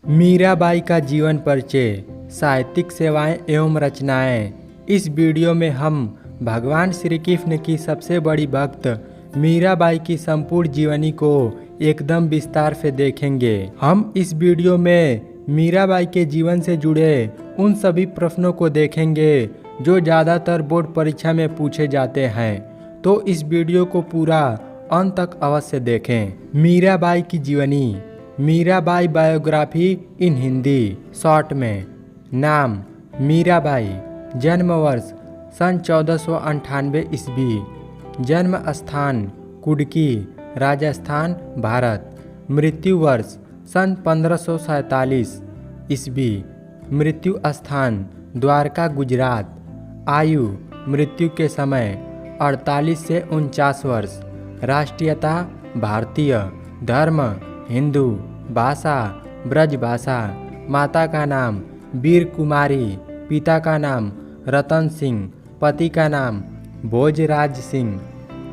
मीराबाई का जीवन परिचय, साहित्यिक सेवाएं एवं रचनाएं। इस वीडियो में हम भगवान श्री कृष्ण की सबसे बड़ी भक्त मीराबाई की संपूर्ण जीवनी को एकदम विस्तार से देखेंगे। हम इस वीडियो में मीराबाई के जीवन से जुड़े उन सभी प्रश्नों को देखेंगे जो ज़्यादातर बोर्ड परीक्षा में पूछे जाते हैं, तो इस वीडियो को पूरा अंत तक अवश्य देखें। मीराबाई की जीवनी। मीराबाई बायोग्राफी इन हिंदी शॉर्ट में। नाम मीराबाई। जन्म वर्ष सन 1498 ईस्वी। जन्म स्थान कुडकी, राजस्थान, भारत। मृत्यु वर्ष सन 1547 ईस्वी। मृत्यु स्थान द्वारका, गुजरात। आयु मृत्यु के समय 48 से 49 वर्ष। राष्ट्रीयता भारतीय। धर्म हिंदू। भाषा ब्रज भाषा। माता का नाम वीर कुमारी, पिता का नाम रतन सिंह, पति का नाम भोजराज सिंह।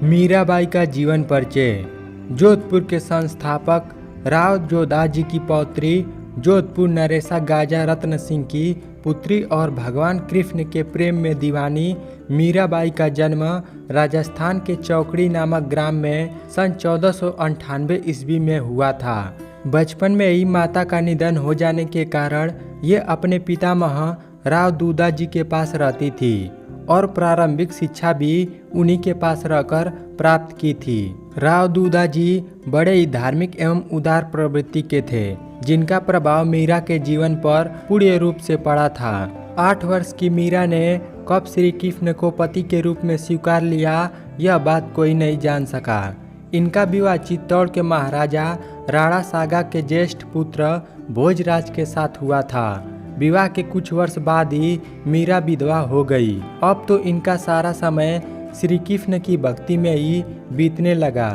मीराबाई का जीवन परिचय। जोधपुर के संस्थापक राव जोधाजी की पौत्री, जोधपुर नरेशा गाजा रत्न सिंह की पुत्री और भगवान कृष्ण के प्रेम में दीवानी मीराबाई का जन्म राजस्थान के चौकड़ी नामक ग्राम में सन 1498 ईस्वी में हुआ था। बचपन में ही माता का निधन हो जाने के कारण ये अपने पितामह राव दूधाजी के पास रहती थी और प्रारंभिक शिक्षा भी उन्हीं के पास रहकर प्राप्त की थी। राव दूधाजी बड़े ही धार्मिक एवं उदार प्रवृत्ति के थे, जिनका प्रभाव मीरा के जीवन पर पूर्ण रूप से पड़ा था। 8 वर्ष की मीरा ने कब श्री कृष्ण को पति के रूप में स्वीकार लिया, यह बात कोई नहीं जान सका। इनका विवाह चित्तौड़ के महाराजा राणा सागा के ज्येष्ठ पुत्र भोजराज के साथ हुआ था। विवाह के कुछ वर्ष बाद ही मीरा विधवा हो गई। अब तो इनका सारा समय श्री कृष्ण की भक्ति में ही बीतने लगा।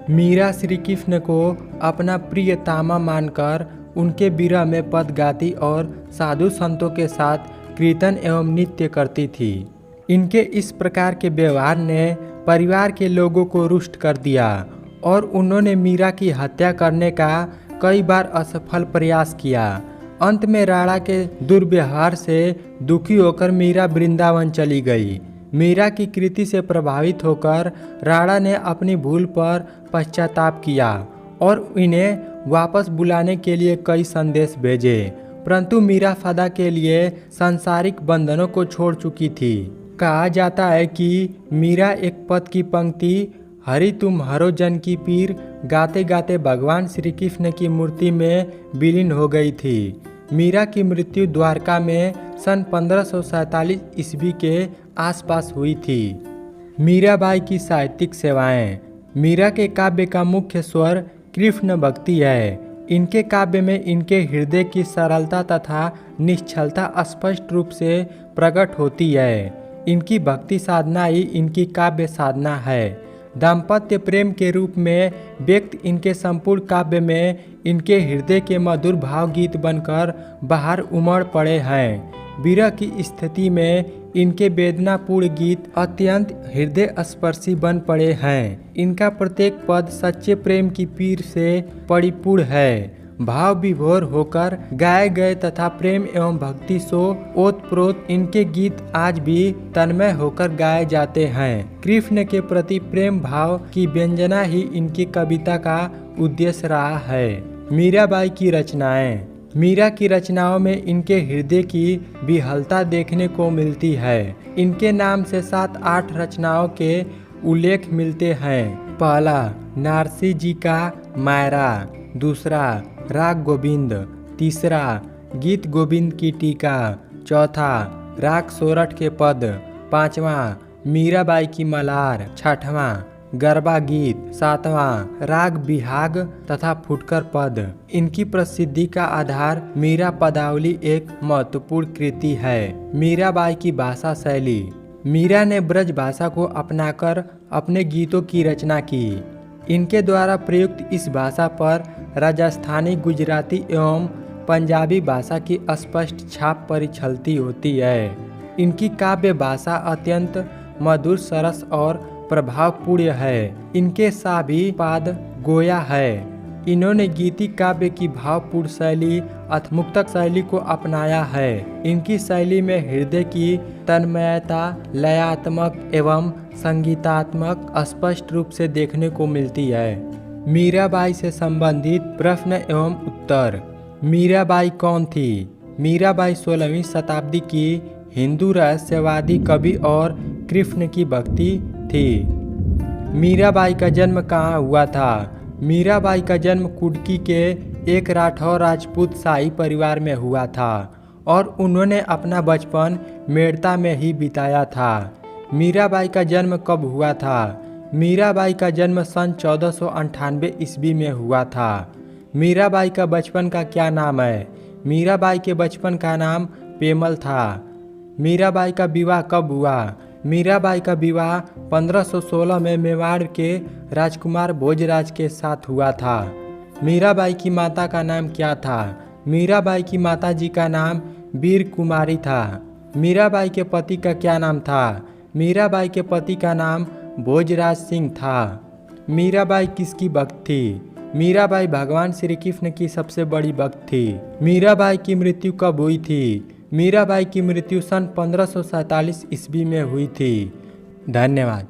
मीरा श्री कृष्ण को अपना प्रियतमा मानकर उनके विरह में पद गाती और साधु संतों के साथ कीर्तन एवं नृत्य करती थी। इनके इस प्रकार के व्यवहार ने परिवार के लोगों को रुष्ट कर दिया और उन्होंने मीरा की हत्या करने का कई बार असफल प्रयास किया। अंत में राणा के दुर्व्यवहार से दुखी होकर मीरा वृंदावन चली गई। मीरा की कृति से प्रभावित होकर राणा ने अपनी भूल पर पश्चाताप किया और इन्हें वापस बुलाने के लिए कई संदेश भेजे, परंतु मीरा सदा के लिए सांसारिक बंधनों को छोड़ चुकी थी। कहा जाता है कि मीरा एक पद की पंक्ति हरि तुम हरो जन की पीर गाते गाते भगवान श्री कृष्ण की मूर्ति में विलीन हो गई थी। मीरा की मृत्यु द्वारका में सन 1547 ईस्वी के आसपास हुई थी। मीराबाई की साहित्यिक सेवाएं। मीरा के काव्य का मुख्य स्वर कृष्ण भक्ति है। इनके काव्य में इनके हृदय की सरलता तथा निश्चलता स्पष्ट रूप से प्रकट होती है। इनकी भक्ति साधना ही इनकी काव्य साधना है। दाम्पत्य प्रेम के रूप में व्यक्त इनके संपूर्ण काव्य में इनके हृदय के मधुर भावगीत बनकर बाहर उमड़ पड़े हैं। विरह की स्थिति में इनके वेदनापूर्ण गीत अत्यंत हृदय स्पर्शी बन पड़े हैं। इनका प्रत्येक पद सच्चे प्रेम की पीर से परिपूर्ण है। भाव विभोर होकर गाए गए तथा प्रेम एवं भक्ति सो ओतप्रोत इनके गीत आज भी तन्मय होकर गाए जाते हैं। कृष्ण के प्रति प्रेम भाव की व्यंजना ही इनकी कविता का उद्देश्य रहा है। मीराबाई की रचनाएं। मीरा की रचनाओं में इनके हृदय की विहलता देखने को मिलती है। इनके नाम से 7-8 रचनाओं के उल्लेख मिलते हैं। पहला नारसी जी का मायरा, दूसरा राग गोविंद, तीसरा गीत गोविंद की टीका, चौथा राग सोरठ के पद, पांचवा मीराबाई की मलार, छठवां गरबा गीत, सातवां राग बिहाग तथा फुटकर पद। इनकी प्रसिद्धि का आधार मीरा पदावली एक महत्वपूर्ण कृति है। मीराबाई की भाषा शैली। मीरा ने ब्रज भाषा को अपनाकर अपने गीतों की रचना की। इनके द्वारा प्रयुक्त इस भाषा पर राजस्थानी, गुजराती एवं पंजाबी भाषा की स्पष्ट छाप परिछलती होती है। इनकी काव्य भाषा अत्यंत मधुर, सरस और प्रभावपूर्ण है। इनके सभी पाद गोया है। इन्होंने गीति काव्य की भावपूर्ण शैली अथमुक्तक शैली को अपनाया है। इनकी शैली में हृदय की तन्मयता लयात्मक एवं संगीतात्मक स्पष्ट रूप से देखने को मिलती है। मीराबाई से संबंधित प्रश्न एवं उत्तर। मीराबाई कौन थी? मीराबाई 16वीं शताब्दी की हिंदू रहस्यवादी कवि और कृष्ण की भक्ति थी। मीराबाई का जन्म कहाँ हुआ था? मीराबाई का जन्म कुडकी के एक राठौर राजपूत शाही परिवार में हुआ था और उन्होंने अपना बचपन मेड़ता में ही बिताया था। मीराबाई का जन्म कब हुआ था? मीराबाई का जन्म सन 1498 ईस्वी में हुआ था। मीराबाई का बचपन का क्या नाम है? मीराबाई के बचपन का नाम पेमल था। मीराबाई का विवाह कब हुआ? मीराबाई का विवाह 1516 में मेवाड़ के राजकुमार भोजराज के साथ हुआ था। मीराबाई की माता का नाम क्या था? मीराबाई की माता जी का नाम वीर कुमारी था। मीराबाई के पति का क्या नाम था? मीराबाई के पति का नाम भोजराज सिंह था। मीराबाई किसकी भक्त थी? मीराबाई भगवान श्री कृष्ण की सबसे बड़ी भक्त थी। मीराबाई की मृत्यु कब हुई थी? मीराबाई की मृत्यु सन 1547 ईस्वी में हुई थी। धन्यवाद।